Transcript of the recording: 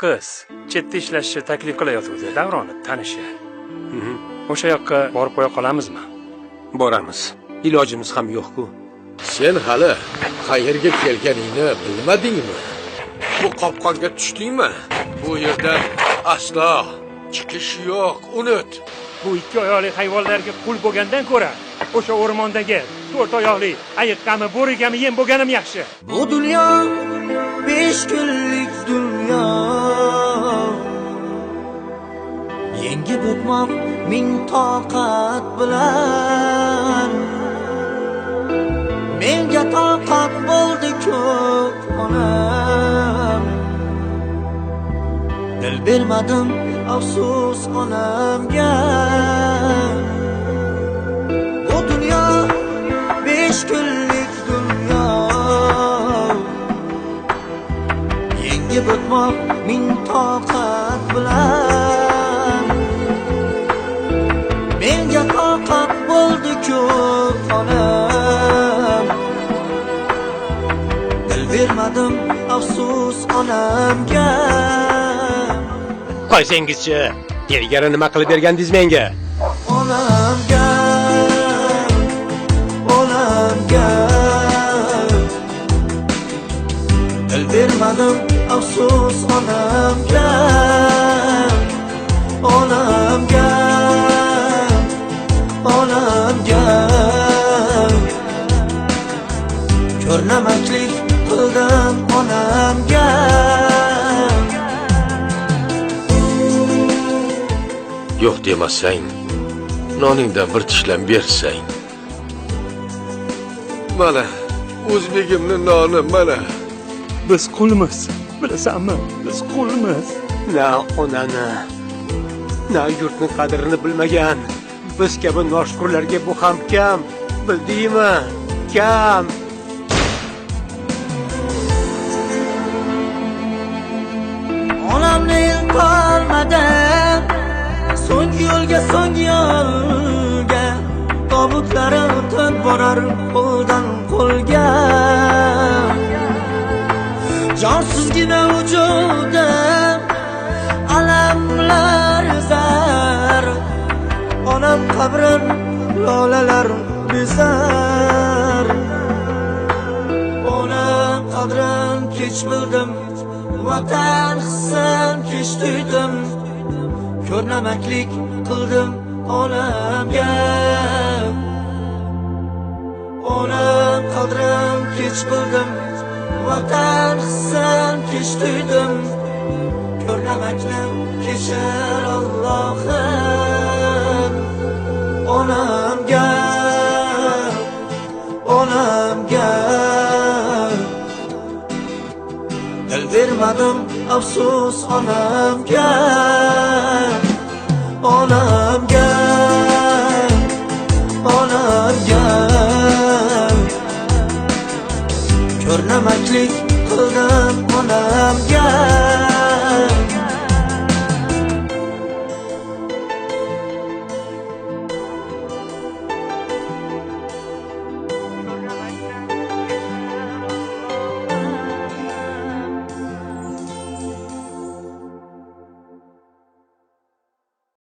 qiz chetda ishlashni taklif qilayotgandi Davronni tanishi. O'sha yoqqa borib qo'ya qolamizmi? Boramiz. Ilojimiz ham yo'q-ku. Sen hali qayerga kelganingni bilmadingmi? Bu qopqonga tushdingmi? Bu yerdan aslo chiqish yo'q, unut. Bu ikki oyoqli hayvonlarga qul bo'lgandan ko'ra, o'sha o'rmondagi to'rt oyoqli ayiqqami, bo'rigami yem bo'lganim yaxshi. Bu dunyo 5 kunlik dunyo. Yengib o'tmoq ming toqat bilan. Menga toqat bo'ldi ko'p onam. Dil bermadim afsus onamga. Bu dunyo 5 kunlik dunyo. Yengib o'tmoq ming toqat bilan. Menga toqat bo'ldi ko'p onam. Dil bermadim afsus onamga. Qo'ysangizchi, ilgari nima qilib bergandingiz menga? Onamga, onamga. Dil bermadim afsus onamga. Onamga, onamga. Ko'rnamaklik qildim onamga. Yo'q demasang, noningdan bir tishlam bersang. Mana o'zbegimni noni mana. Biz qulmiz, bilasanmi? Biz qulmiz. Na onani, na yurtni qadrini bilmagan biz kabi noshukurlarga bu ham kam, bildingmi? Kam. Onamni qolmadim. So'nggi yo'lga, so'nggi yo'lga. Tobutlari o'tib borar qo'ldan qo'lga. Jonsizgina vujudim alamlar zar. Onam qabrin lolalar bezar. Onam qadrin kech bildim, vatan hissin kech tuydim. Ko'rnamaklik qildim onamga. Onam qadrin kech bildim, vatan hissin kech tuydim. Ko'rnamaklik kechir Allohim. Onamga, onamga. Dil bermadim afsus onamga. Onamga, onamga. Ko'rnamaklik